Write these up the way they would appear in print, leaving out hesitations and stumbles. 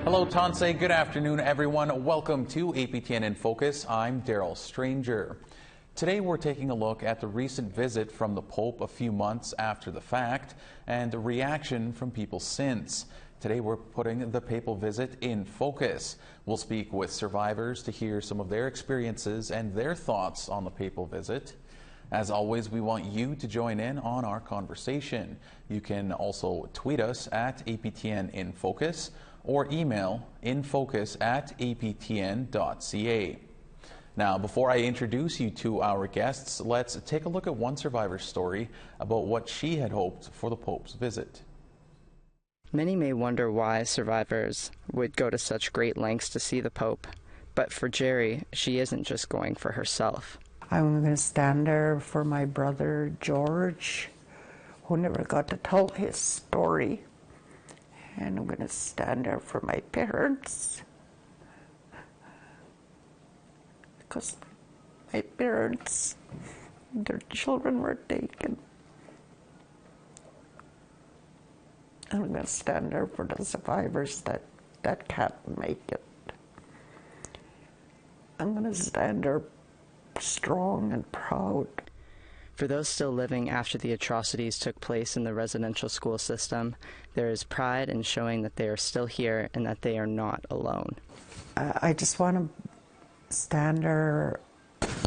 Hello, Tansei. Good afternoon, everyone. Welcome to APTN InFocus. I'm Daryl Stranger. Today, we're taking a look at the recent visit from the Pope a few months after the fact and the reaction from people since. Today, we're putting the papal visit in focus. We'll speak with survivors to hear some of their experiences and their thoughts on the papal visit. As always, we want you to join in on our conversation. You can also tweet us at APTN InFocus or email infocus@aptn.ca. Now, before I introduce you to our guests, let's take a look at one survivor's story about what she had hoped for the Pope's visit. Many may wonder why survivors would go to such great lengths to see the Pope, but for Jerry, she isn't just going for herself. I'm going to stand there for my brother George, who never got to tell his story. And I'm going to stand there for my parents, because my parents, their children were taken. And I'm going to stand there for the survivors that can't make it. I'm going to stand there strong and proud. For those still living after the atrocities took place in the residential school system, there is pride in showing that they are still here and that they are not alone. I just want to stand there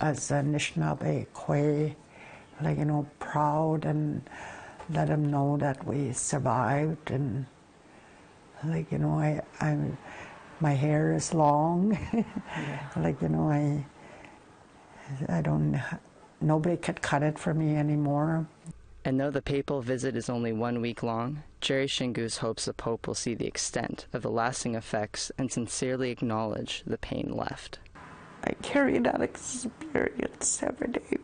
as a Anishinaabe, proud, and let them know that we survived. And my hair is long. Nobody could cut it for me anymore. And though the papal visit is only 1 week long, Jerry Shingoose hopes the Pope will see the extent of the lasting effects and sincerely acknowledge the pain left. I carry that experience every day.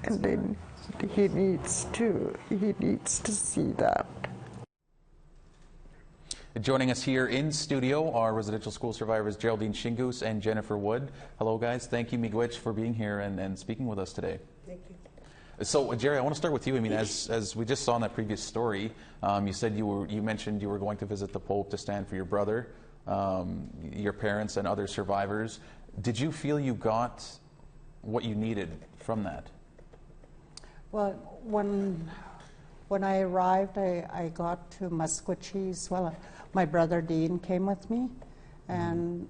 And then he needs to see that. Joining us here in studio are residential school survivors Geraldine Shingoose and Jennifer Wood. Hello, guys. Thank you, miigwech, for being here and speaking with us today. Thank you. So, Jerry, I want to start with you. I mean, as we just saw in that previous story, you said you mentioned you were going to visit the Pope to stand for your brother, your parents, and other survivors. Did you feel you got what you needed from that? Well, when I arrived, I got to Musquecheese. Well, my brother Dean came with me, and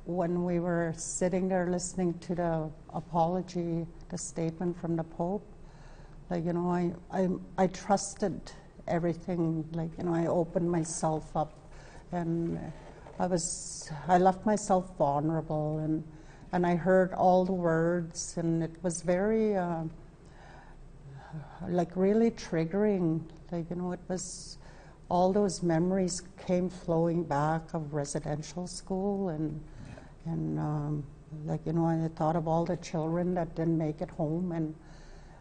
when we were sitting there listening to the apology, the statement from the Pope, I trusted everything. I opened myself up, and I left myself vulnerable, and I heard all the words, and it was very really triggering. It was, all those memories came flowing back of residential school, and I thought of all the children that didn't make it home,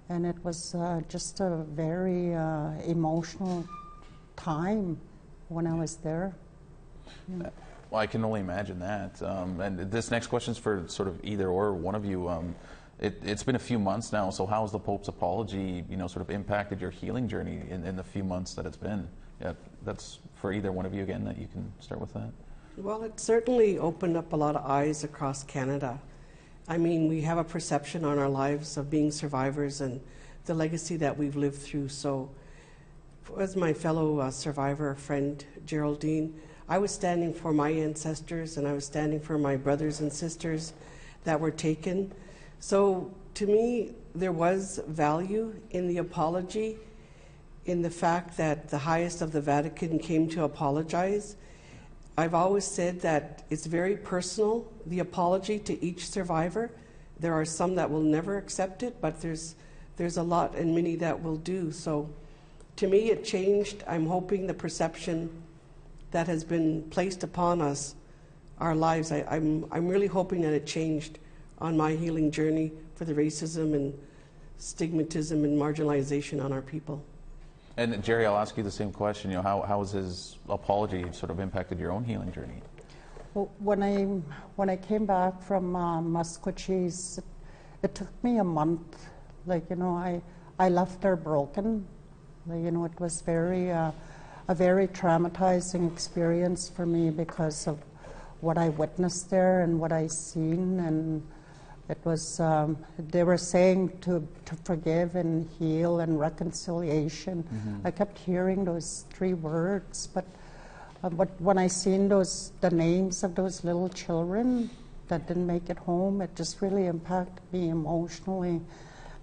and it was just a very emotional time when I was there. Well, I can only imagine that. And this next question is for sort of either or one of you. It's been a few months now, so how has the Pope's apology, sort of impacted your healing journey in the few months that it's been? Yeah, that's for either one of you again, that you can start with that. Well, it certainly opened up a lot of eyes across Canada. I mean, we have a perception on our lives of being survivors and the legacy that we've lived through. So, as my fellow survivor friend, Geraldine, I was standing for my ancestors, and I was standing for my brothers and sisters that were taken. So to me, there was value in the apology, in the fact that the highest of the Vatican came to apologize. I've always said that it's very personal, the apology to each survivor. There are some that will never accept it, but there's a lot and many that will do. So to me, it changed, I'm hoping, the perception that has been placed upon us, our lives. I'm really hoping that it changed on my healing journey for the racism and stigmatism and marginalization on our people. And Jerry, I'll ask you the same question. How has his apology sort of impacted your own healing journey? Well, when I came back from Musquecheese, it took me a month. I left there broken. It was very. a very traumatizing experience for me because of what I witnessed there and what I seen. And it was, they were saying to forgive and heal and reconciliation. I kept hearing those three words, but when I seen the names of those little children that didn't make it home, it just really impacted me emotionally.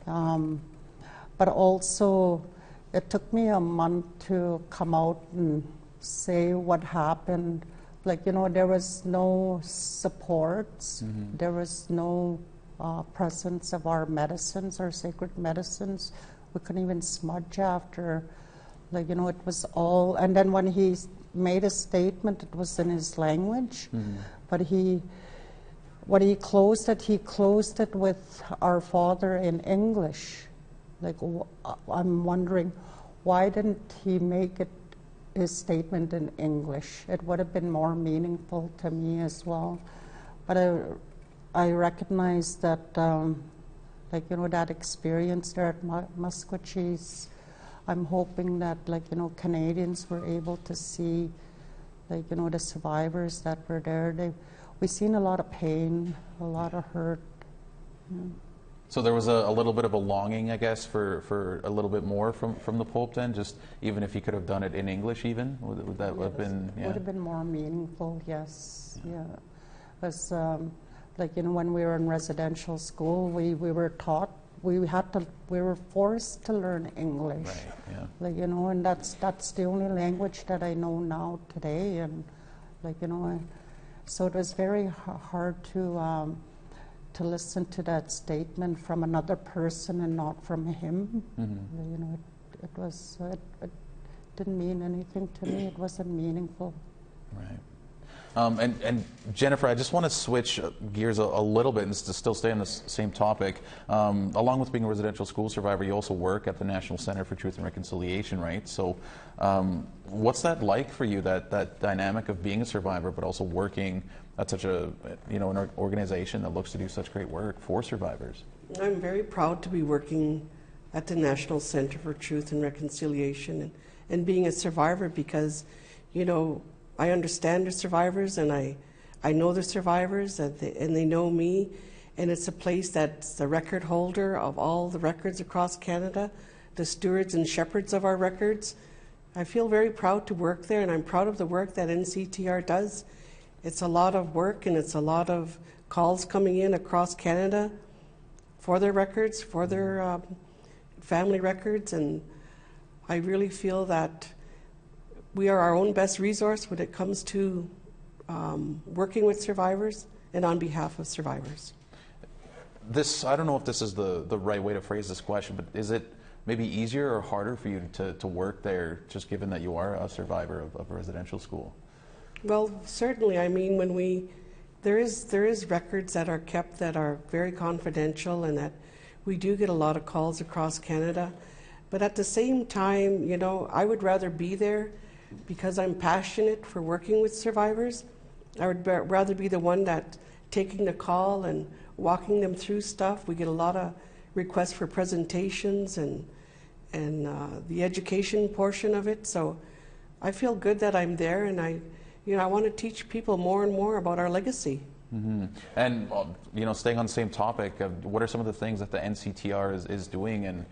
But also, it took me a month to come out and say what happened. Like, you know, there was no supports, there was no presence of our medicines, our sacred medicines. We couldn't even smudge after. Like, you know, it was all, and then when he made a statement, it was in his language, but when he closed it with Our Father in English. Like, I'm wondering, why didn't he make it his statement in English? It would have been more meaningful to me as well. But I recognize that, like, you know, that experience there at Musqueam, I'm hoping that, like, you know, Canadians were able to see, like, you know, the survivors that were there. We've seen a lot of pain, a lot of hurt. So there was a little bit of a longing, I guess, for a little bit more from the Pope then, just even if he could have done it in English even? Would that have been, would have been more meaningful, yes, yeah. Because, like, you know, when we were in residential school, we were taught, we were forced to learn English. Right, yeah. Like, you know, and that's the only language that I know now today, and, like, you know, so it was very hard to listen to that statement from another person and not from him. You know, it didn't mean anything to me. It wasn't meaningful. Right. And Jennifer, I just want to switch gears a little bit and to still stay on the same topic. Along with being a residential school survivor, you also work at the National Center for Truth and Reconciliation, right? So what's that like for you, that dynamic of being a survivor but also working at such a, you know, an organization that looks to do such great work for survivors? I'm very proud to be working at the National Center for Truth and Reconciliation and being a survivor because, you know, I understand the survivors and I know the survivors and they know me, and it's a place that's the record holder of all the records across Canada, the stewards and shepherds of our records. I feel very proud to work there, and I'm proud of the work that NCTR does. It's a lot of work and it's a lot of calls coming in across Canada for their records, for their family records, and I really feel that we are our own best resource when it comes to working with survivors and on behalf of survivors. I don't know if this is the right way to phrase this question, but is it maybe easier or harder for you to work there, just given that you are a survivor of a residential school? Well, certainly. I mean, there is records that are kept that are very confidential, and that we do get a lot of calls across Canada. But at the same time, you know, I would rather be there because I'm passionate for working with survivors. I would rather be the one that taking the call and walking them through stuff. We get a lot of requests for presentations and the education portion of it. So I feel good that I'm there, and I want to teach people more and more about our legacy. And you know, staying on the same topic, what are some of the things that the NCTR is doing and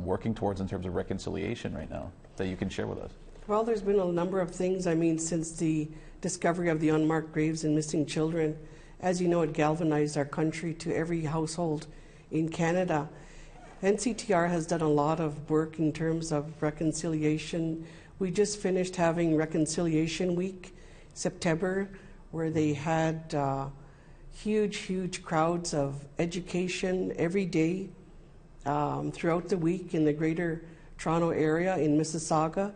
working towards in terms of reconciliation right now that you can share with us? Well, there's been a number of things. I mean, since the discovery of the unmarked graves and missing children, as you know, it galvanized our country to every household in Canada. NCTR has done a lot of work in terms of reconciliation. We just finished having Reconciliation Week, September, where they had huge crowds of education every day throughout the week in the Greater Toronto area, in Mississauga.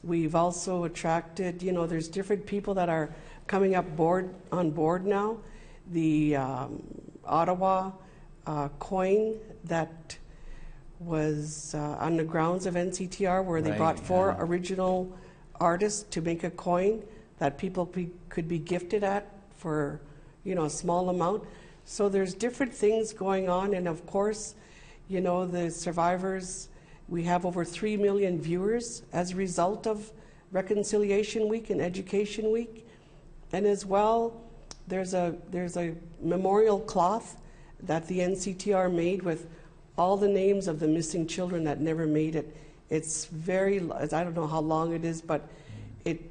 We've also attracted, you know, there's different people that are coming on board now. The Ottawa coin that was on the grounds of NCTR, where they brought four original artists to make a coin that people could be gifted at for, you know, a small amount. So there's different things going on, and of course, you know, the survivors, we have over 3 million viewers as a result of Reconciliation Week and Education Week. And as well, there's a memorial cloth that the NCTR made with all the names of the missing children that never made it. It's very, I don't know how long it is, but it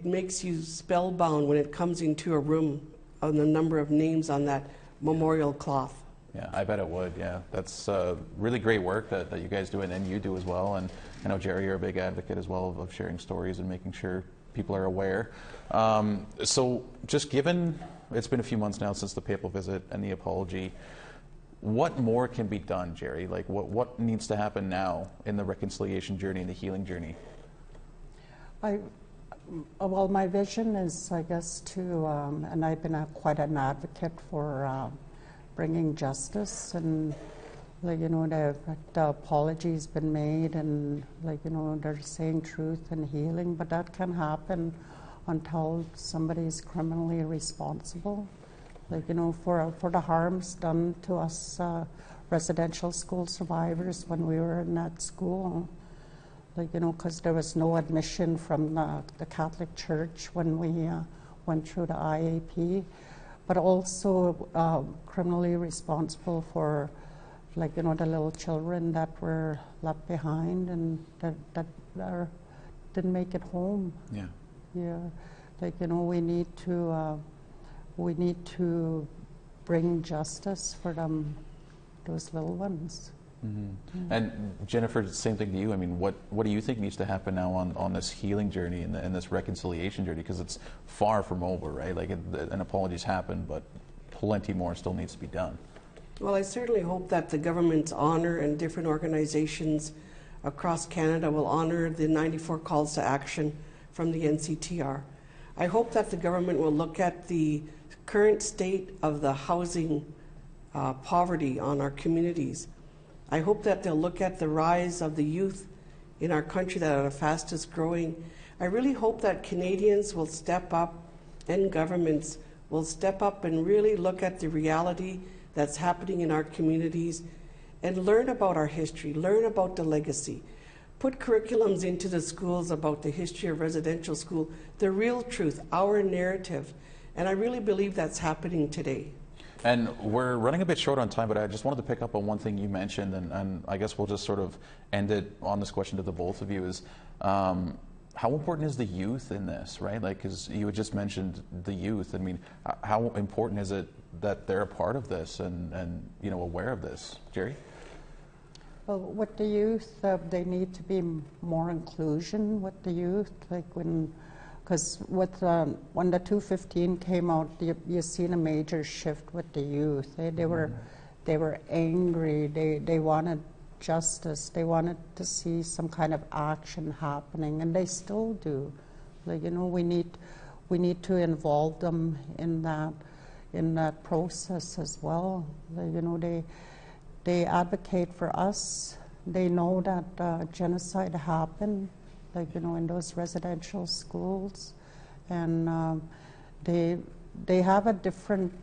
makes you spellbound when it comes into a room on the number of names on that memorial cloth. Yeah, I bet it would. Yeah, that's really great work that you guys do, and you do as well. And I know, Jerry, you're a big advocate as well of sharing stories and making sure people are aware. So just given it's been a few months now since the papal visit and the apology, what more can be done, Jerry? Like what needs to happen now in the reconciliation journey and the healing journey? Well, my vision is, I guess, to, and I've been quite an advocate for bringing justice, and the apology's been made, and they're saying truth and healing, but that can happen until somebody's criminally responsible. For the harms done to us residential school survivors when we were in that school. Because there was no admission from the Catholic Church when we went through the IAP, but also criminally responsible for, the little children that were left behind and that didn't make it home. Yeah. Yeah. We need to bring justice for them, those little ones. Mm-hmm. And Jennifer, same thing to you. I mean, what do you think needs to happen now on this healing journey and this reconciliation journey? Because it's far from over, right? An apology's happened, but plenty more still needs to be done. Well, I certainly hope that the government's honor and different organizations across Canada will honor the 94 calls to action from the NCTR. I hope that the government will look at the current state of the housing poverty on our communities. I hope that they'll look at the rise of the youth in our country that are the fastest growing. I really hope that Canadians will step up and governments will step up and really look at the reality that's happening in our communities and learn about our history, learn about the legacy. Put curriculums into the schools about the history of residential school, the real truth, our narrative. And I really believe that's happening today. And we're running a bit short on time, but I just wanted to pick up on one thing you mentioned, and I guess we'll just sort of end it on this question to the both of you, is how important is the youth in this, right? Because you had just mentioned the youth. I mean, how important is it that they're a part of this and aware of this? Jerry? Well, with the youth, they need to be more inclusion with the youth, because when the 215 came out, you seen a major shift with the youth. They were angry. They wanted justice. They wanted to see some kind of action happening, and they still do. We need to involve them in that process as well. They advocate for us. They know that genocide happened, in those residential schools, and they have a different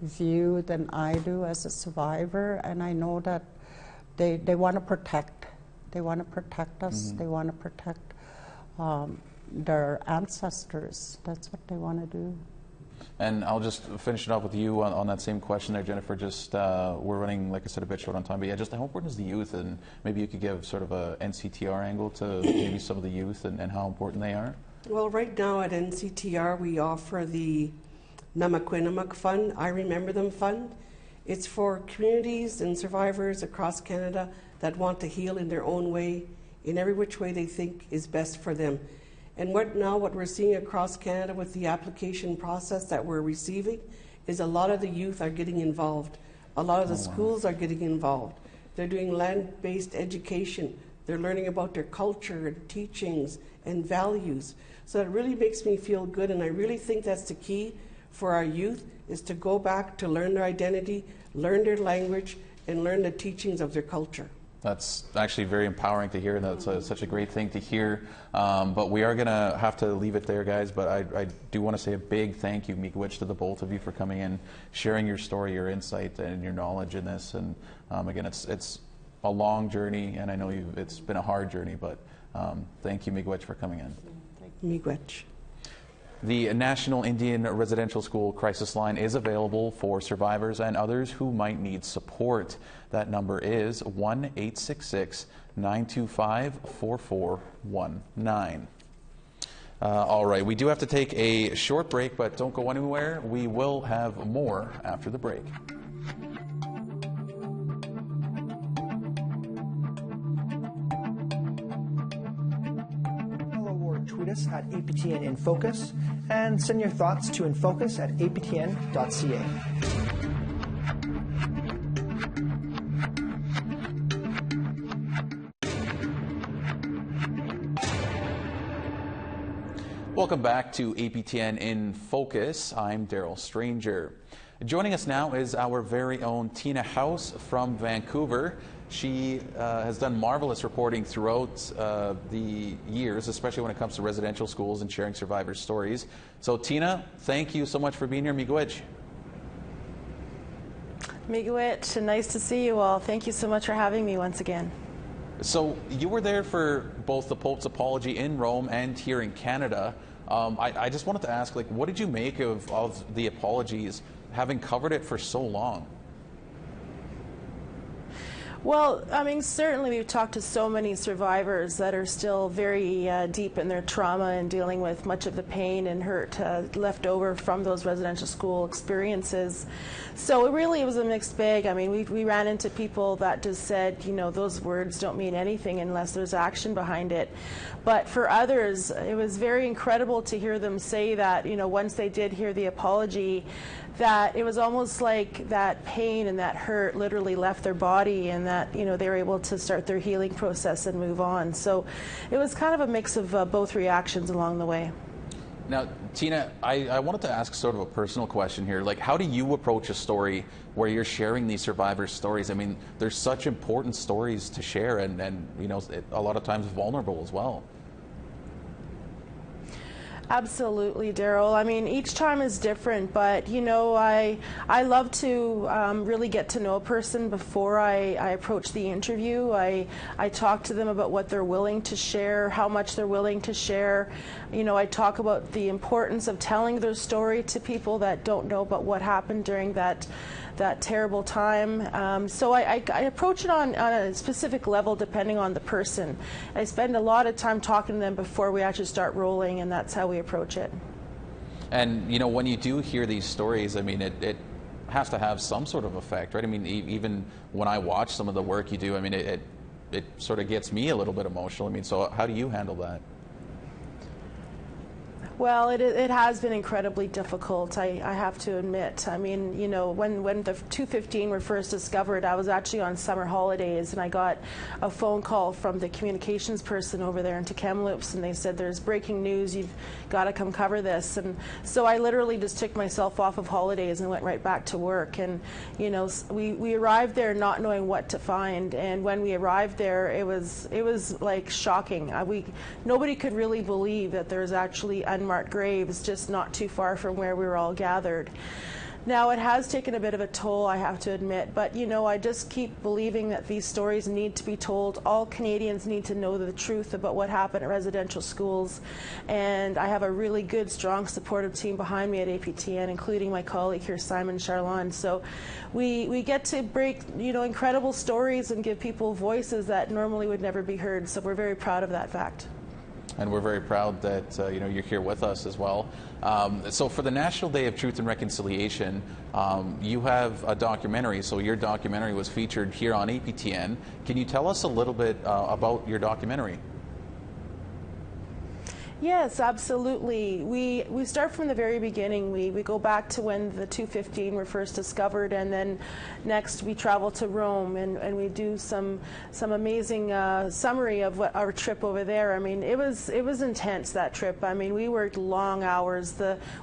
view than I do as a survivor, and I know that they want to protect. They want to protect us. Mm-hmm. They want to protect their ancestors. That's what they want to do. And I'll just finish it off with you on that same question there, Jennifer. Just we're running, like I said, a bit short on time, but yeah, just how important is the youth, and maybe you could give sort of a NCTR angle to maybe some of the youth and how important they are. Well, right now at NCTR we offer the Namakwinamuk Fund, I Remember Them Fund. It's for communities and survivors across Canada that want to heal in their own way, in every which way they think is best for them. And what we're seeing across Canada with the application process that we're receiving is a lot of the youth are getting involved. A lot of the schools are getting involved. They're doing land-based education. They're learning about their culture and teachings and values. So it really makes me feel good, and I really think that's the key for our youth, is to go back to learn their identity, learn their language, and learn the teachings of their culture. That's actually very empowering to hear, and that's such a great thing to hear. But we are going to have to leave it there, guys. But I do want to say a big thank you, Miigwech, to the both of you for coming in, sharing your story, your insight, and your knowledge in this. And again, it's a long journey, and I know it's been a hard journey, but Thank you, Miigwech, for coming in. Miigwech. The National Indian Residential School Crisis Line is available for survivors and others who might need support. That number is 1-866-925-4419. All right, we do have to take a short break, but don't go anywhere. We will have more after the break. Tweet us at APTN InFocus and send your thoughts to infocus@aptn.ca. Welcome back to APTN in Focus. I'm Daryl Stranger. Joining us now is our very own Tina House from Vancouver. She has done marvelous reporting throughout the years, especially when it comes to residential schools and sharing survivors' stories. So, Tina, thank you so much for being here. Miigwech. Miigwech, nice to see you all. Thank you so much for having me once again. So, you were there for both the Pope's apology in Rome and here in Canada. I just wanted to ask, like, what did you make of the apologies, having covered it for so long? Well, I mean, certainly we've talked to so many survivors that are still very deep in their trauma and dealing with much of the pain and hurt left over from those residential school experiences. So it was a mixed bag. I mean, we ran into people that just said, you know, those words don't mean anything unless there's action behind it. But for others, it was very incredible to hear them say that, you know, once they did hear the apology, that it was almost like that pain and that hurt literally left their body, and that, you know, they were able to start their healing process and move on. So it was kind of a mix of both reactions along the way. Now, Tina, I wanted to ask sort of a personal question here. Like, how do you approach a story where you're sharing these survivors' stories? I mean, there's such important stories to share, and you know, a lot of times vulnerable as well. Absolutely, Daryl. I mean, each time is different, but you know, I love to really get to know a person before I approach the interview. I talk to them about what they're willing to share, how much they're willing to share. You know, I talk about the importance of telling their story to people that don't know about what happened during that terrible time. So I approach it on a specific level depending on the person. I spend a lot of time talking to them before we actually start rolling, and that's how we approach it. And you know, when you do hear these stories, I mean, it has to have some sort of effect, right? I mean, even when I watch some of the work you do, I mean, it sort of gets me a little bit emotional. I mean, so how do you handle that? Well, it has been incredibly difficult, I have to admit. I mean, you know, when the 215 were first discovered, I was actually on summer holidays, and I got a phone call from the communications person over there in Kamloops, and they said, there's breaking news, you've got to come cover this. And so I literally just took myself off of holidays and went right back to work. And, you know, we arrived there not knowing what to find, and when we arrived there, it was like shocking. Nobody could really believe that there's actually unmarked graves just not too far from where we were all gathered. Now, it has taken a bit of a toll, I have to admit, but you know, I just keep believing that these stories need to be told. All Canadians need to know the truth about what happened at residential schools, and I have a really good, strong, supportive team behind me at APTN, including my colleague here, Simon Charlon. So we get to break, you know, incredible stories and give people voices that normally would never be heard, so we're very proud of that fact. And we're very proud that you know, you're here with us as well. So for the National Day of Truth and Reconciliation, you have a documentary. So your documentary was featured here on APTN. Can you tell us a little bit about your documentary? Yes, absolutely. We start from the very beginning. We go back to when the 215 were first discovered, and then next we travel to Rome, and we do some amazing summary of what our trip over there. I mean, it was intense, that trip. I mean, we worked long hours.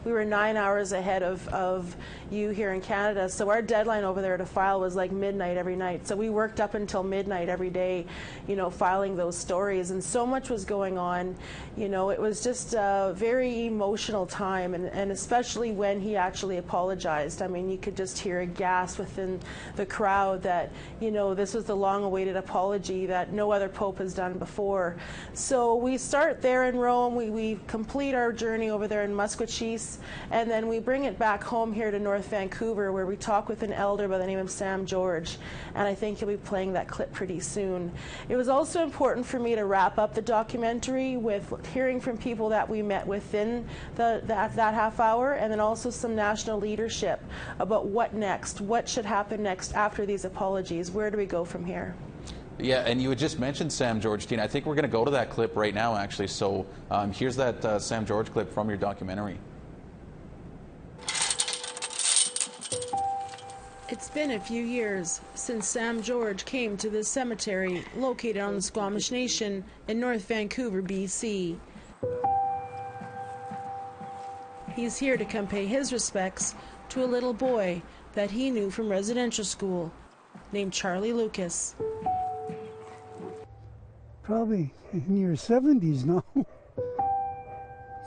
We were 9 hours ahead of you here in Canada, so our deadline over there to file was like midnight every night. So we worked up until midnight every day, you know, filing those stories, and so much was going on. You know, it was just a very emotional time, and especially when he actually apologized. I mean, you could just hear a gasp within the crowd that, you know, this was the long-awaited apology that no other pope has done before. So we start there in Rome, we complete our journey over there in Musquechies, and then we bring it back home here to North Vancouver, where we talk with an elder by the name of Sam George, and I think he'll be playing that clip pretty soon. It was also important for me to wrap up the documentary with hearing from people that we met within that half hour, and then also some national leadership about what next, what should happen next after these apologies. Where do we go from here? Yeah, and you had just mentioned Sam George, Tina. I think we're going to go to that clip right now, actually. So here's that Sam George clip from your documentary. It's been a few years since Sam George came to this cemetery located on the Squamish Nation in North Vancouver, BC. He's here to come pay his respects to a little boy that he knew from residential school named Charlie Lucas. Probably in your 70s now.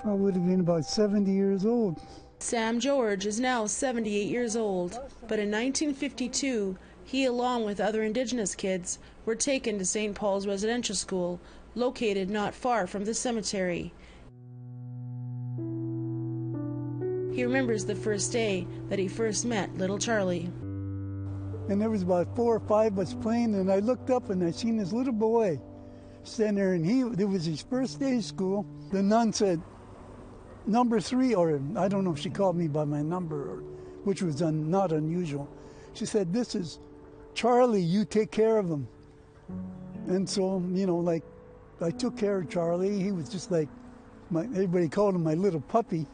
Probably would have been about 70 years old. Sam George is now 78 years old, but in 1952, he, along with other Indigenous kids, were taken to St. Paul's Residential School, located not far from the cemetery. He remembers the first day that he first met little Charlie. And there was about 4 or 5 of us playing, and I looked up and I seen this little boy standing there, and it was his first day of school. The nun said, "Number 3, or I don't know if she called me by my number, which was not unusual. She said, "This is Charlie, you take care of him." And so, you know, like, I took care of Charlie. He was just like, everybody called him my little puppy.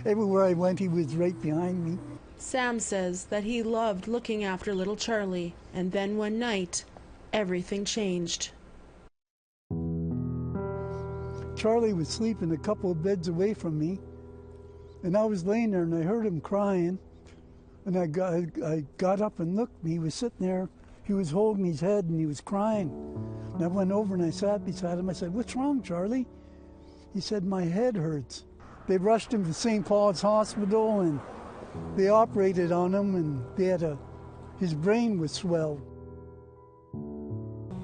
Everywhere I went, he was right behind me. Sam says that he loved looking after little Charlie, and then one night, everything changed. Charlie was sleeping a couple of beds away from me, and I was laying there and I heard him crying, and I got up and looked, and he was sitting there, he was holding his head and he was crying. And I went over and I sat beside him. I said, "What's wrong, Charlie?" He said, "My head hurts." They rushed him to St. Paul's Hospital and they operated on him, and his brain was swelled.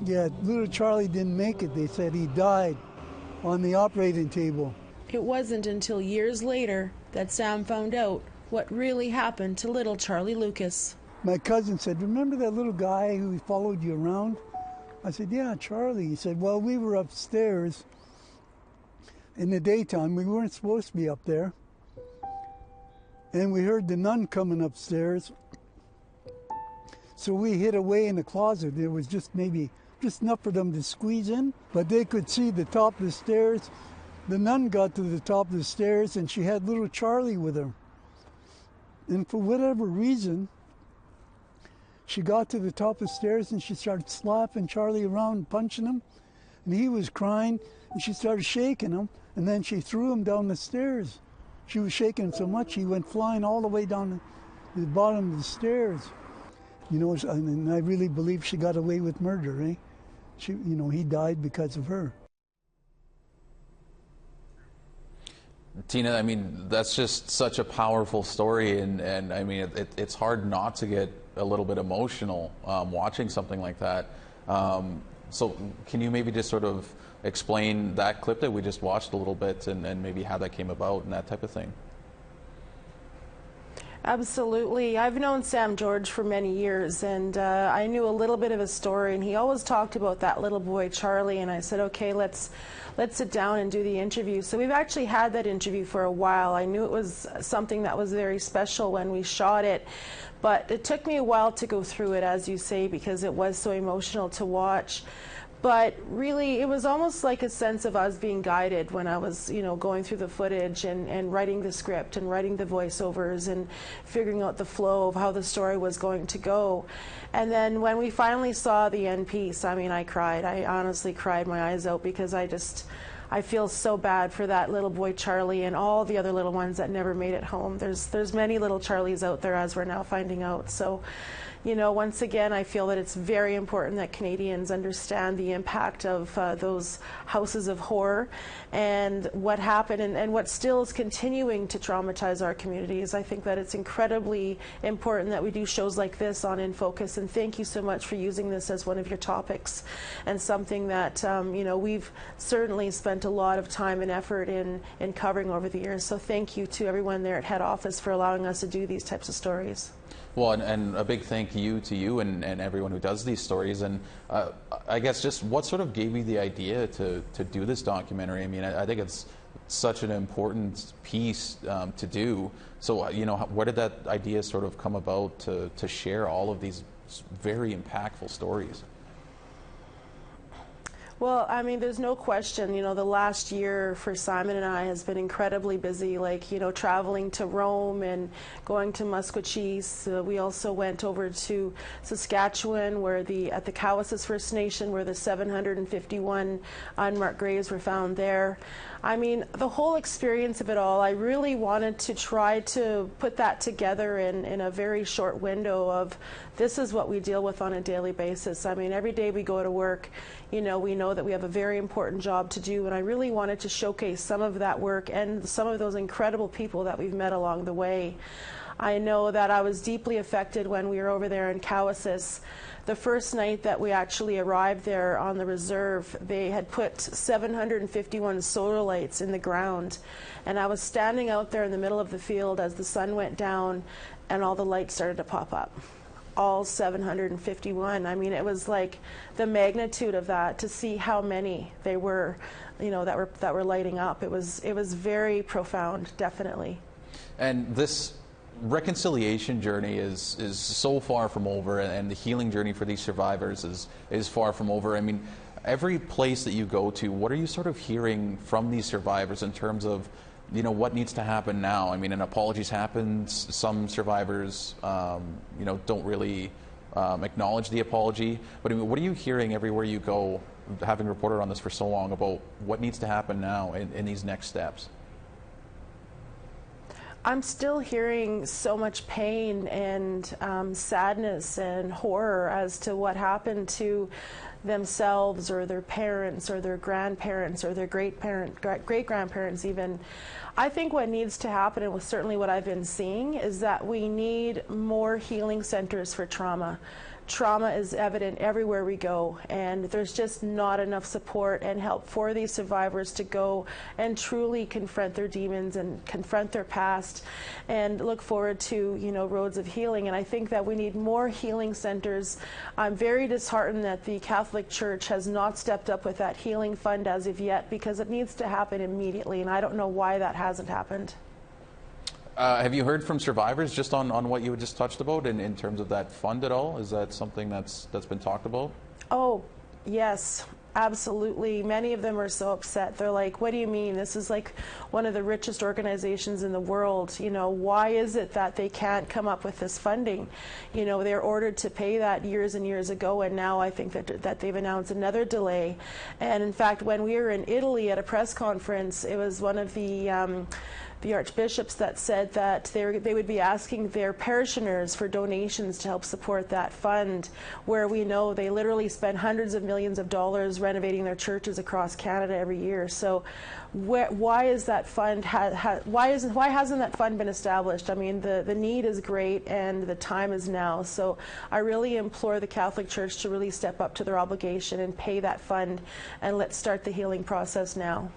Yeah, little Charlie didn't make it. They said he died on the operating table. It wasn't until years later that Sam found out what really happened to little Charlie Lucas. My cousin said, "Remember that little guy who followed you around?" I said, "Yeah, Charlie." He said, "Well, we were upstairs in the daytime. We weren't supposed to be up there. And we heard the nun coming upstairs. So we hid away in the closet. There was just enough for them to squeeze in, but they could see the top of the stairs. The nun got to the top of the stairs and she had little Charlie with her. And for whatever reason, she got to the top of the stairs and she started slapping Charlie around, punching him. And he was crying, and she started shaking him, and then she threw him down the stairs. She was shaking him so much he went flying all the way down to the bottom of the stairs. You know, and I really believe she got away with murder, eh? He died because of her. Tina, I mean, that's just such a powerful story, and I mean, it's hard not to get a little bit emotional watching something like that. So can you maybe just sort of explain that clip that we just watched a little bit, and maybe how that came about and that type of thing? Absolutely. I've known Sam George for many years, and I knew a little bit of his story, and he always talked about that little boy, Charlie, and I said, okay, let's sit down and do the interview. So we've actually had that interview for a while. I knew it was something that was very special when we shot it, but it took me a while to go through it, as you say, because it was so emotional to watch. But really, it was almost like a sense of us being guided when I was, going through the footage and writing the script and writing the voiceovers and figuring out the flow of how the story was going to go. And then when we finally saw the end piece, I mean, I cried. I honestly cried my eyes out because I feel so bad for that little boy Charlie and all the other little ones that never made it home. There's many little Charlies out there, as we're now finding out. So, once again, I feel that it's very important that Canadians understand the impact of those houses of horror and what happened and what still is continuing to traumatize our communities. I think that it's incredibly important that we do shows like this on InFocus, and thank you so much for using this as one of your topics and something that we've certainly spent a lot of time and effort in covering over the years. So thank you to everyone there at head office for allowing us to do these types of stories. Well, and a big thank you to you and everyone who does these stories. And I guess just what sort of gave you the idea to do this documentary? I mean, I think it's such an important piece to do. So, where did that idea sort of come about to share all of these very impactful stories? Well, I mean, there's no question, the last year for Simon and I has been incredibly busy, traveling to Rome and going to Musqueam. We also went over to Saskatchewan, at the Cowessess First Nation, where the 751 unmarked graves were found there. I mean, the whole experience of it all, I really wanted to try to put that together in a very short window of this is what we deal with on a daily basis. I mean, every day we go to work, we know that we have a very important job to do, and I really wanted to showcase some of that work and some of those incredible people that we've met along the way. I know that I was deeply affected when we were over there in Cowessess. The first night that we actually arrived there on the reserve, they had put 751 solar lights in the ground, and I was standing out there in the middle of the field as the sun went down and all the lights started to pop up. All 751. I mean, it was like the magnitude of that, to see how many they were, that were lighting up. It was very profound, definitely. And this reconciliation journey is so far from over, and the healing journey for these survivors is far from over. I mean, every place that you go to, what are you sort of hearing from these survivors in terms of what needs to happen now? I mean, an apology's happened. Some survivors, don't really acknowledge the apology. But I mean, what are you hearing everywhere you go, having reported on this for so long, about what needs to happen now in these next steps? I'm still hearing so much pain and sadness and horror as to what happened to themselves or their parents or their grandparents or their great-grandparents even. I think what needs to happen, and certainly what I've been seeing, is that we need more healing centers for trauma. Trauma is evident everywhere we go, and there's just not enough support and help for these survivors to go and truly confront their demons and confront their past and look forward to, roads of healing. And I think that we need more healing centers. I'm very disheartened that the Catholic Church has not stepped up with that healing fund as of yet, because it needs to happen immediately, and I don't know why that hasn't happened. Have you heard from survivors just on what you just touched about in terms of that fund at all? Is that something that's been talked about? Oh, yes, absolutely. Many of them are so upset. They're like, what do you mean? This is like one of the richest organizations in the world. Why is it that they can't come up with this funding? They're ordered to pay that years and years ago, and now I think that they've announced another delay. And in fact, when we were in Italy at a press conference, it was one of the archbishops that said that they would be asking their parishioners for donations to help support that fund, where we know they literally spend hundreds of millions of dollars renovating their churches across Canada every year. So why is that fund why hasn't that fund been established? I mean, the need is great and the time is now. So I really implore the Catholic Church to really step up to their obligation and pay that fund, and let's start the healing process now.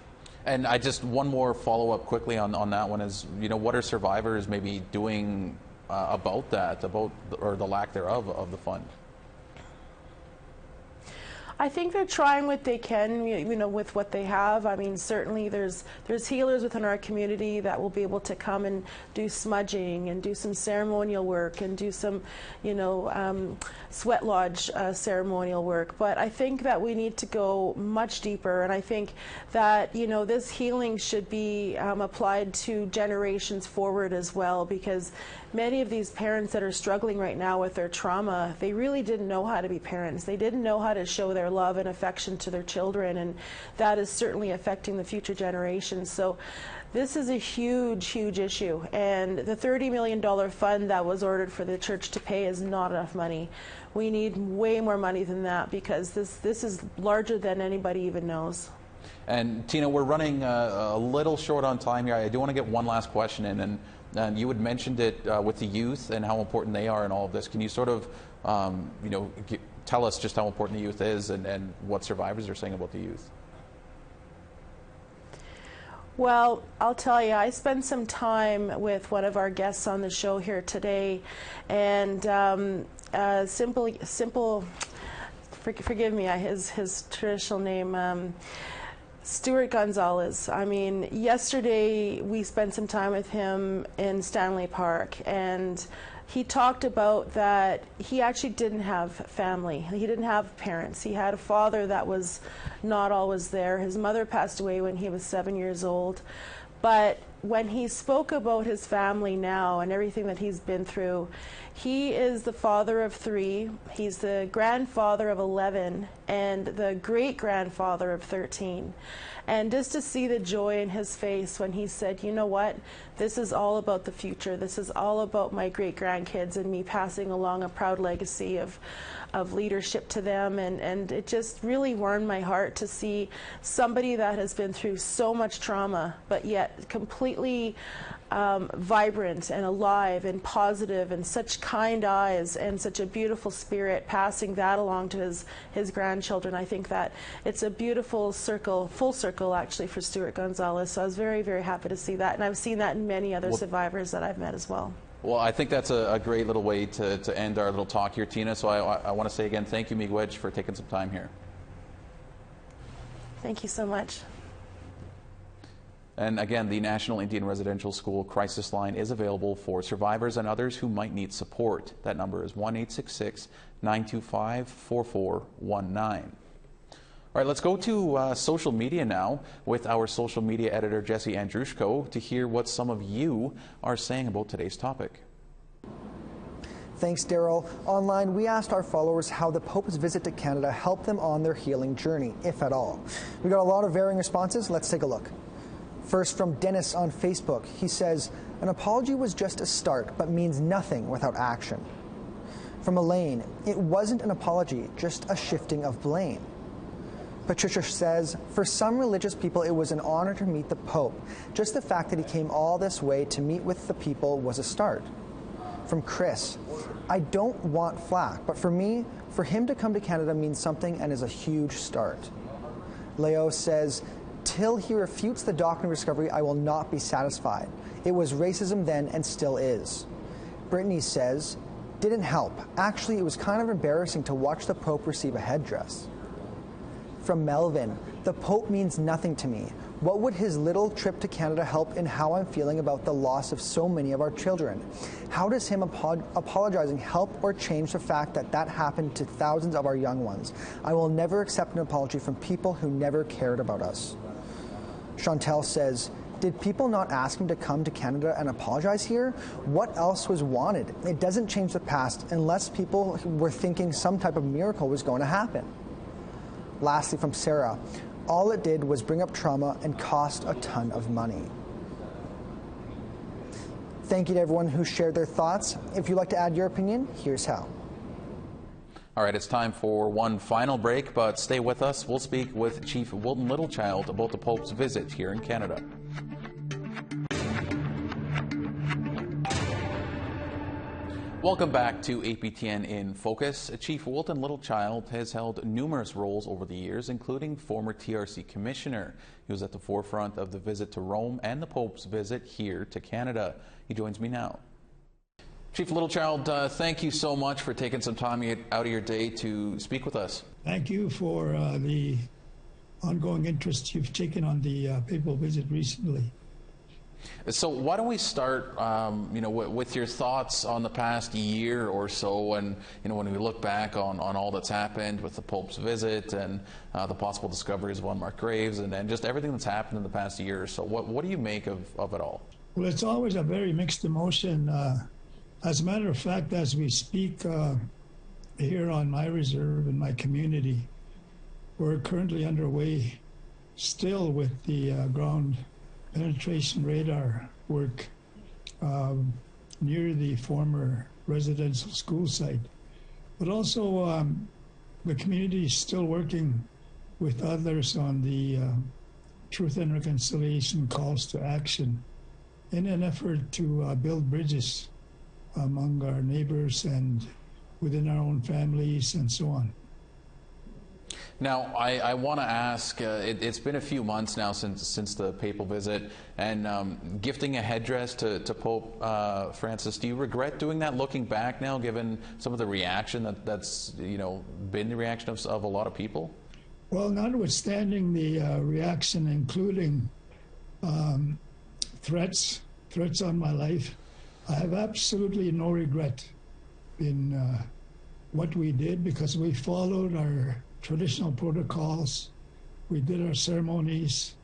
And I just, one more follow-up quickly on that one is, what are survivors maybe doing about that, or the lack thereof of the fund? I think they're trying what they can, with what they have. I mean, certainly there's healers within our community that will be able to come and do smudging and do some ceremonial work and do some, sweat lodge ceremonial work. But I think that we need to go much deeper, and I think that, this healing should be applied to generations forward as well, because many of these parents that are struggling right now with their trauma, they really didn't know how to be parents. They didn't know how to show their their love and affection to their children, and that is certainly affecting the future generations. So this is a huge, huge issue, and the $30 million fund that was ordered for the church to pay is not enough money. We need way more money than that, because this is larger than anybody even knows. And Tina, we're running a little short on time here. I do want to get one last question in, and you had mentioned it with the youth and how important they are in all of this. Can you sort of, tell us just how important the youth is and what survivors are saying about the youth? Well, I'll tell you, I spent some time with one of our guests on the show here today, and forgive me, his traditional name, Stuart Gonzalez. I mean, yesterday we spent some time with him in Stanley Park, and he talked about that he actually didn't have family. He didn't have parents. He had a father that was not always there. His mother passed away when he was 7 years old. But when he spoke about his family now and everything that he's been through, he is the father of 3. He's the grandfather of 11 and the great-grandfather of 13. And just to see the joy in his face when he said, you know what, this is all about the future. This is all about my great-grandkids and me passing along a proud legacy of leadership to them. And it just really warmed my heart to see somebody that has been through so much trauma, but yet completely vibrant and alive and positive and such kind eyes and such a beautiful spirit, passing that along to his grandchildren. I think that it's a beautiful circle, full circle actually, for Stuart Gonzalez. So I was very, very happy to see that, and I've seen that in many other survivors that I've met as well. Well, I think that's a great little way to end our little talk here, Tina. So I want to say again, thank you, Miigwech, for taking some time here. Thank you so much. And again, the National Indian Residential School Crisis Line is available for survivors and others who might need support. That number is 1-866-925-4419. All right, let's go to social media now with our social media editor, Jesse Andrushko, to hear what some of you are saying about today's topic. Thanks, Daryl. Online, we asked our followers how the Pope's visit to Canada helped them on their healing journey, if at all. We got a lot of varying responses. Let's take a look. First, from Dennis on Facebook. He says, an apology was just a start, but means nothing without action. From Elaine, it wasn't an apology, just a shifting of blame. Patricia says, for some religious people, it was an honor to meet the Pope. Just the fact that he came all this way to meet with the people was a start. From Chris, I don't want flack, but for me, for him to come to Canada means something and is a huge start. Leo says, till he refutes the doctrine of discovery, I will not be satisfied. It was racism then and still is. Brittany says, didn't help. Actually, it was kind of embarrassing to watch the Pope receive a headdress. From Melvin, the Pope means nothing to me. What would his little trip to Canada help in how I'm feeling about the loss of so many of our children? How does him apologizing help or change the fact that that happened to thousands of our young ones? I will never accept an apology from people who never cared about us. Chantel says, did people not ask him to come to Canada and apologize here? What else was wanted? It doesn't change the past unless people were thinking some type of miracle was going to happen. Lastly, from Sarah, all it did was bring up trauma and cost a ton of money. Thank you to everyone who shared their thoughts. If you'd like to add your opinion, here's how. All right, it's time for one final break, but stay with us. We'll speak with Chief Wilton Littlechild about the Pope's visit here in Canada. Welcome back to APTN in Focus. Chief Wilton Littlechild has held numerous roles over the years, including former TRC Commissioner. He was at the forefront of the visit to Rome and the Pope's visit here to Canada. He joins me now. Chief Littlechild, thank you so much for taking some time out of your day to speak with us. Thank you for the ongoing interest you've taken on the papal visit recently. So why don't we start, with your thoughts on the past year or so, and when we look back on all that's happened with the Pope's visit and the possible discoveries of unmarked graves and just everything that's happened in the past year or so. What do you make of it all? Well, it's always a very mixed emotion. As a matter of fact, as we speak here on my reserve in my community, we're currently underway still with the ground penetration radar work near the former residential school site. But also the community is still working with others on the Truth and Reconciliation calls to action in an effort to build bridges among our neighbors and within our own families and so on. Now, I want to ask, it's been a few months now since the papal visit, and gifting a headdress to Pope Francis, do you regret doing that looking back now, given some of the reaction that's been the reaction of a lot of people? Well, notwithstanding the reaction, including threats on my life, I have absolutely no regret in what we did, because we followed our traditional protocols. We did our ceremonies.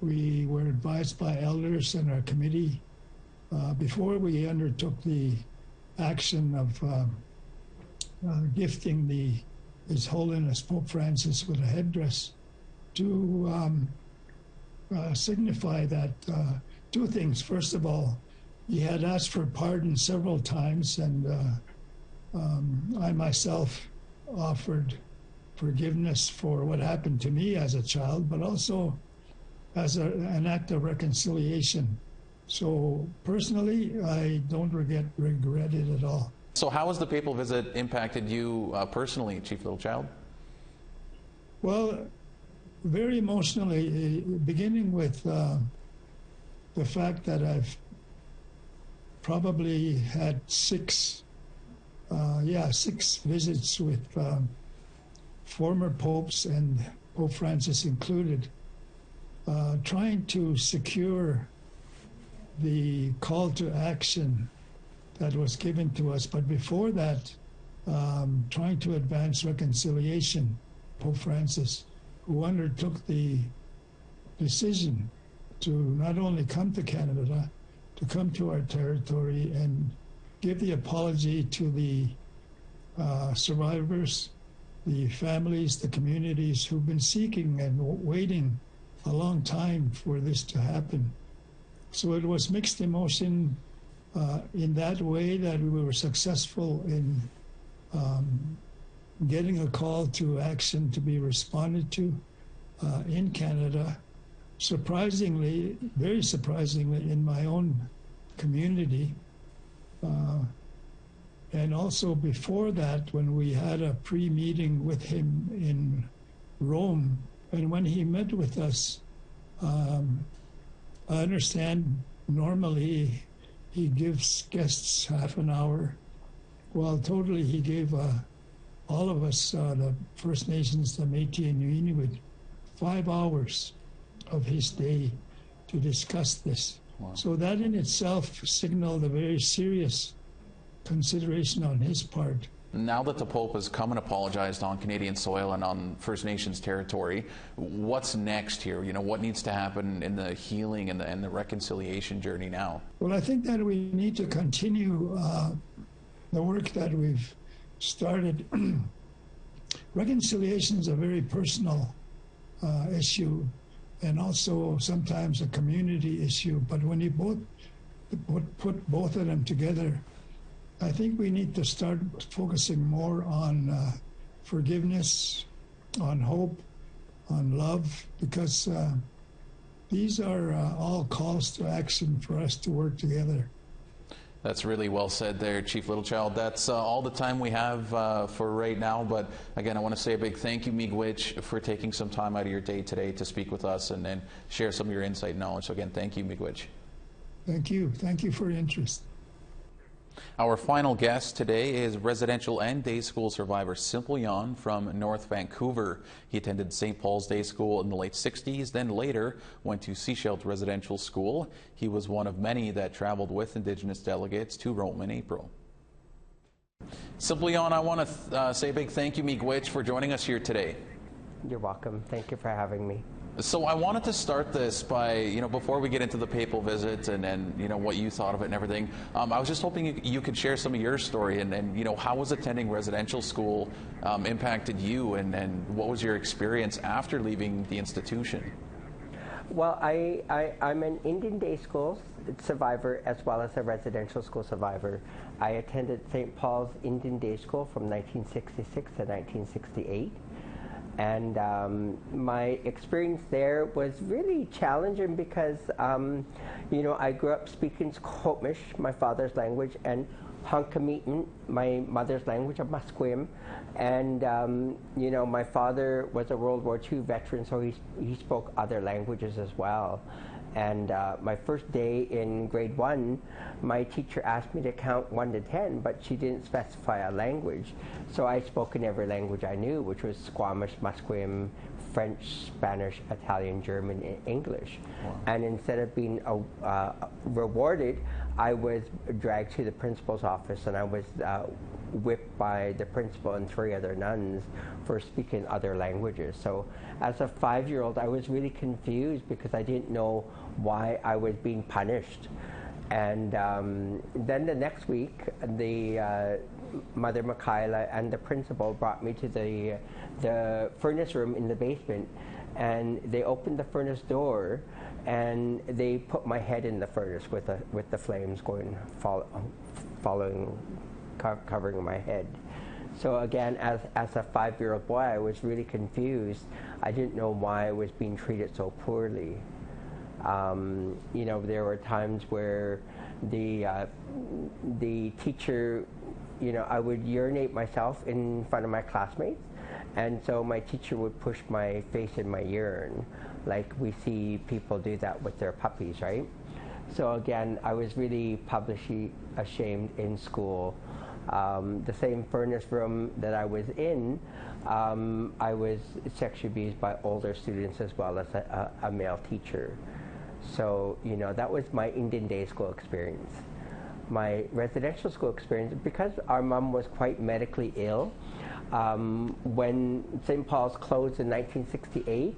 We were advised by elders and our committee before we undertook the action of gifting His Holiness Pope Francis with a headdress to signify that two things. First of all, he had asked for pardon several times, and I myself offered forgiveness for what happened to me as a child, but also as an act of reconciliation. So personally, I don't regret it at all. So how has the papal visit impacted you personally, Chief Littlechild? Well, very emotionally, beginning with the fact that I've probably had six visits with former popes, and Pope Francis included, trying to secure the call to action that was given to us. But before that, trying to advance reconciliation. Pope Francis, who undertook the decision to not only come to Canada, to come to our territory and give the apology to the survivors, the families, the communities who've been seeking and waiting a long time for this to happen. So it was mixed emotion in that way, that we were successful in getting a call to action to be responded to in Canada. Surprisingly, very surprisingly, in my own community. And also before that, when we had a pre-meeting with him in Rome, and when he met with us, I understand normally he gives guests half an hour, while totally he gave all of us, the First Nations, the Métis and Inuit, 5 hours of his day to discuss this. Wow. So that in itself signaled a very serious consideration on his part. Now that the Pope has come and apologized on Canadian soil and on First Nations territory, what's next here? What needs to happen in the healing and the reconciliation journey now? Well, I think that we need to continue the work that we've started. Reconciliation is a very personal issue, and also sometimes a community issue. But when you put both of them together, I think we need to start focusing more on forgiveness, on hope, on love, because these are all calls to action for us to work together. That's really well said there, Chief Littlechild. That's all the time we have for right now. But again, I want to say a big thank you, Miigwech, for taking some time out of your day today to speak with us and share some of your insight and knowledge. So again, thank you, Miigwech. Thank you. Thank you for your interest. Our final guest today is residential and day school survivor Simple Jan from North Vancouver. He attended St. Paul's Day School in the late 60s, then later went to Seashelt Residential School. He was one of many that traveled with Indigenous delegates to Rome in April. Simple Jan, I want to say a big thank you, Miigwech, for joining us here today. You're welcome. Thank you for having me. So I wanted to start this by, before we get into the papal visit and what you thought of it and everything, I was just hoping you could share some of your story and how was attending residential school impacted you and what was your experience after leaving the institution? Well, I'm an Indian day school survivor as well as a residential school survivor. I attended St. Paul's Indian Day School from 1966 to 1968. And my experience there was really challenging because, I grew up speaking Squamish, my father's language, and Hunkameetan, my mother's language of Musqueam. And, my father was a World War II veteran, so he spoke other languages as well. And my first day in grade 1, my teacher asked me to count 1 to 10, but she didn't specify a language. So I spoke in every language I knew, which was Squamish, Musqueam, French, Spanish, Italian, German, and English. Wow. And instead of being rewarded, I was dragged to the principal's office and I was whipped by the principal and 3 other nuns for speaking other languages. So as a 5-year-old, I was really confused because I didn't know why I was being punished. And then the next week, the Mother Michaela and the principal brought me to the furnace room in the basement, and they opened the furnace door and they put my head in the furnace with the flames going following, covering my head. So again, as a 5-year-old boy, I was really confused. I didn't know why I was being treated so poorly. There were times where the teacher, I would urinate myself in front of my classmates, and so my teacher would push my face in my urine, like we see people do that with their puppies, right? So again, I was really publicly ashamed in school. The same furnace room that I was in, I was sexually abused by older students as well as a male teacher. So, that was my Indian day school experience. My residential school experience, because our mom was quite medically ill, when St. Paul's closed in 1968,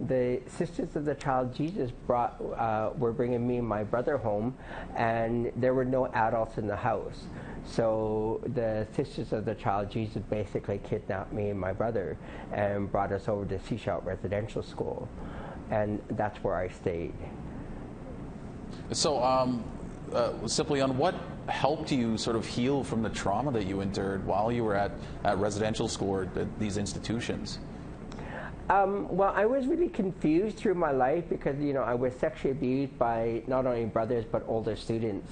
the Sisters of the Child Jesus were bringing me and my brother home, and there were no adults in the house. So the Sisters of the Child Jesus basically kidnapped me and my brother and brought us over to Seashell Residential School, and that's where I stayed. So, simply on what helped you sort of heal from the trauma that you endured while you were at residential school or at these institutions? Well, I was really confused through my life because, I was sexually abused by not only brothers but older students.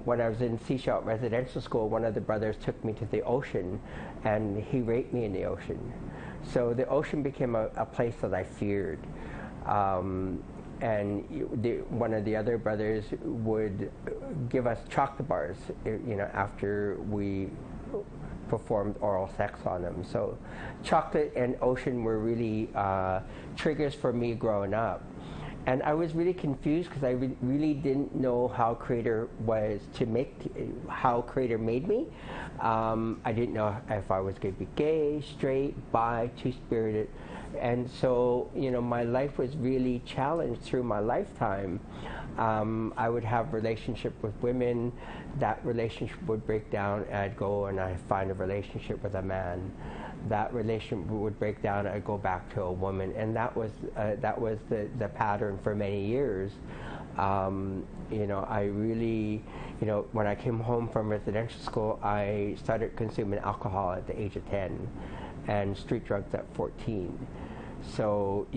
When I was in Seashell Residential School, one of the brothers took me to the ocean and he raped me in the ocean. So the ocean became a place that I feared. And one of the other brothers would give us chocolate bars, after we performed oral sex on them. So chocolate and ocean were really triggers for me growing up. And I was really confused because I really didn't know how Creator how Creator made me. I didn't know if I was going to be gay, straight, bi, two-spirited. And so, my life was really challenged through my lifetime. I would have relationship with women. That relationship would break down, and I'd go and I'd find a relationship with a man. That relationship would break down, I'd go back to a woman, and that was the pattern for many years. I really, when I came home from residential school, I started consuming alcohol at the age of 10, and street drugs at 14. So,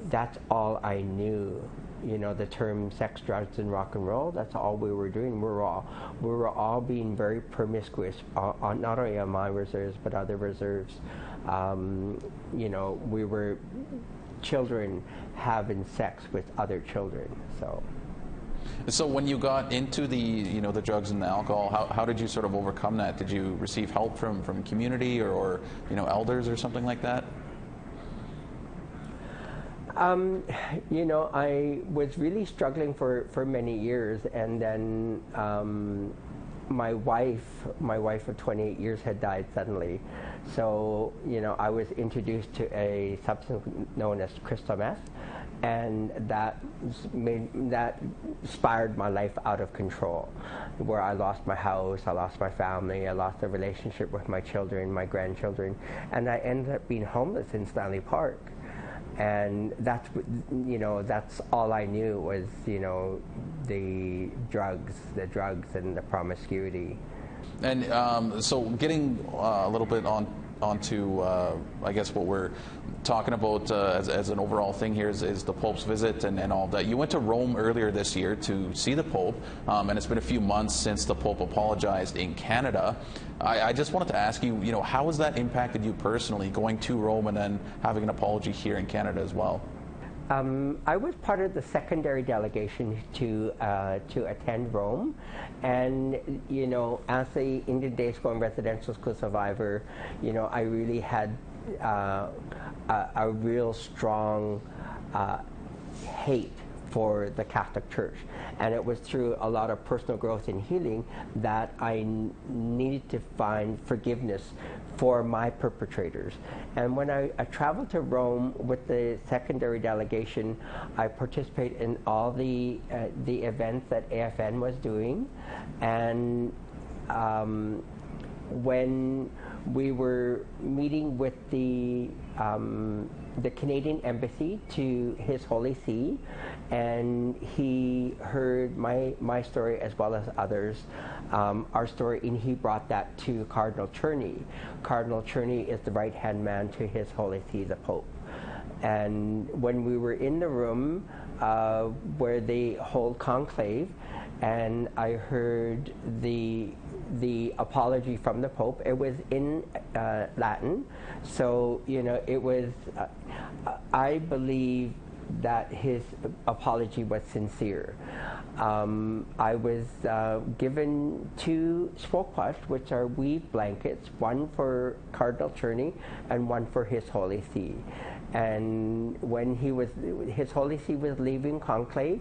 that's all I knew. The term sex, drugs, and rock and roll, that's all we were doing. We were all being very promiscuous, not only on my reserves, but other reserves. We were children having sex with other children, So when you got into the drugs and the alcohol, how did you sort of overcome that? Did you receive help from community or elders or something like that? I was really struggling for many years, and then my wife of 28 years had died suddenly. So, I was introduced to a substance known as crystal meth, and that spiraled my life out of control, where I lost my house, I lost my family, I lost the relationship with my children, my grandchildren, and I ended up being homeless in Stanley Park. And that's all I knew was, the drugs and the promiscuity. And so getting a little bit onto, I guess, what we're talking about as an overall thing here is the Pope's visit and all that. You went to Rome earlier this year to see the Pope, and it's been a few months since the Pope apologized in Canada. I just wanted to ask you, how has that impacted you personally, going to Rome and then having an apology here in Canada as well? I was part of the secondary delegation to attend Rome, and as a Indian day school and residential school survivor, I really had a real strong hate for the Catholic Church, and it was through a lot of personal growth and healing that I needed to find forgiveness for my perpetrators. And when I traveled to Rome with the secondary delegation, I participated in all the events that AFN was doing, and when we were meeting with the Canadian Embassy to His Holy See, and he heard my story as well as others, our story, and he brought that to Cardinal Cherney. Cardinal Cherney is the right-hand man to His Holy See, the Pope. And when we were in the room where they hold conclave, and I heard the apology from the Pope, it was in Latin, so it was. I believe that his apology was sincere. I was given 2 spokwash, which are weave blankets, one for Cardinal Cherney and one for His Holy See. And when His Holy See was leaving conclave,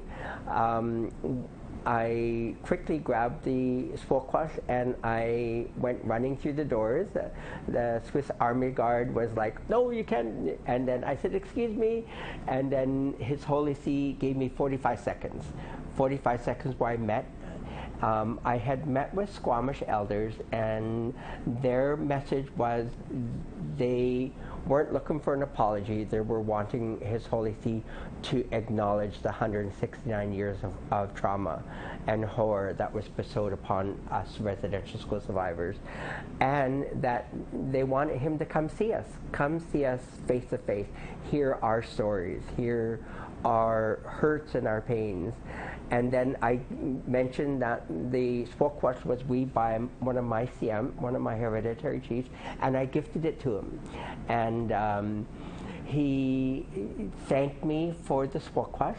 I quickly grabbed the spokwash and I went running through the doors. The Swiss Army Guard was like, "No, you can't." And then I said, "Excuse me." And then His Holy See gave me 45 seconds. 45 seconds where I met. I had met with Squamish elders, and their message was they weren't looking for an apology. They were wanting His Holy See to acknowledge the 169 years of trauma and horror that was bestowed upon us residential school survivors, and that they wanted him to come see us face to face, hear our stories, hear our hurts and our pains. And then I mentioned that the spokwash was weaved by one of my CM, one of my hereditary chiefs, and I gifted it to him. And he thanked me for the spokwash,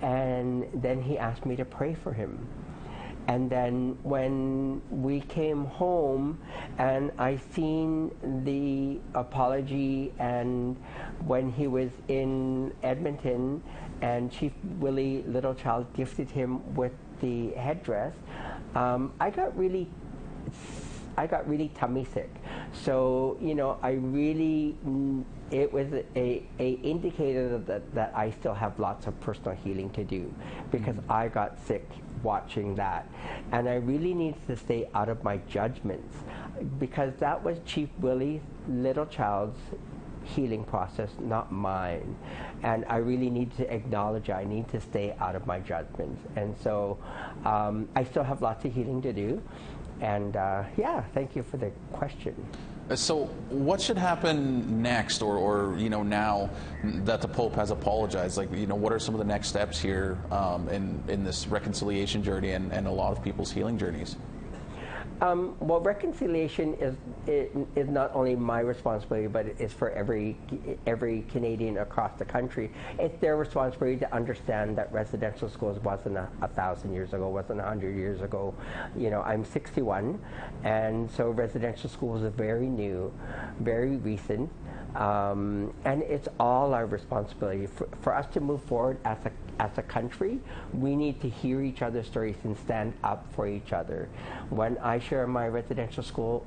and then he asked me to pray for him. And then when we came home and I seen the apology, and when he was in Edmonton and Chief Willie Littlechild gifted him with the headdress, I got really tummy sick. So, it was a indicator that I still have lots of personal healing to do, because I got sick watching that. And I really needed to stay out of my judgments, because that was Chief Willie Littlechild's healing process, not mine. And I really need to acknowledge I need to stay out of my judgments. And so I still have lots of healing to do. And thank you for the question. So what should happen next, or now that the Pope has apologized? What are some of the next steps here in this reconciliation journey and a lot of people's healing journeys? Well, reconciliation is not only my responsibility, but it's for every Canadian across the country. It's their responsibility to understand that residential schools wasn't 1,000 years ago, wasn't 100 years ago. I'm 61, and so residential schools are very new, very recent, and it's all our responsibility for us to move forward as a country, we need to hear each other's stories and stand up for each other. When I share my residential school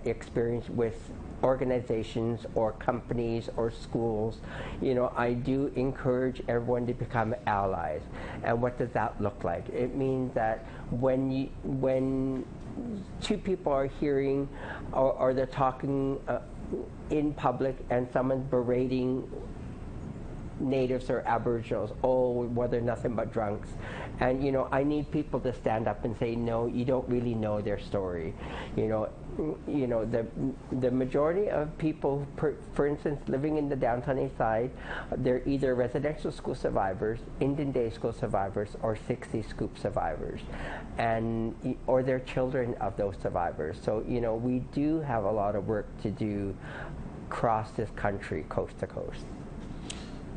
experience with organizations or companies or schools, you know, I do encourage everyone to become allies. And what does that look like? It means that when two people are hearing or they're talking in public and someone's berating natives or aboriginals, oh, well, they're nothing but drunks. And, you know, I need people to stand up and say, no, you don't really know their story. You know, the majority of people, for instance, living in the downtown east side, they're either residential school survivors, Indian day school survivors, or 60 scoop survivors, or they're children of those survivors. So, you know, we do have a lot of work to do across this country, coast to coast.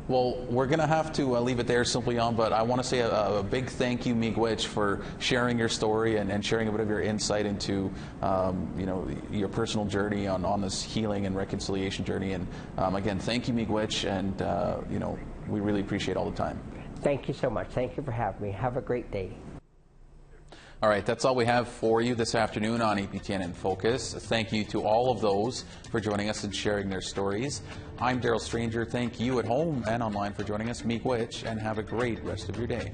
Well, we're going to have to leave it there simply on, but I want to say a big thank you, Miigwech, for sharing your story and sharing a bit of your insight into, you know, your personal journey on this healing and reconciliation journey. And again, thank you, Miigwech, and you know, we really appreciate all the time. Thank you so much. Thank you for having me. Have a great day. All right, that's all we have for you this afternoon on APTN InFocus. Thank you to all of those for joining us and sharing their stories. I'm Daryl Stranger. Thank you at home and online for joining us. Miigwech, and have a great rest of your day.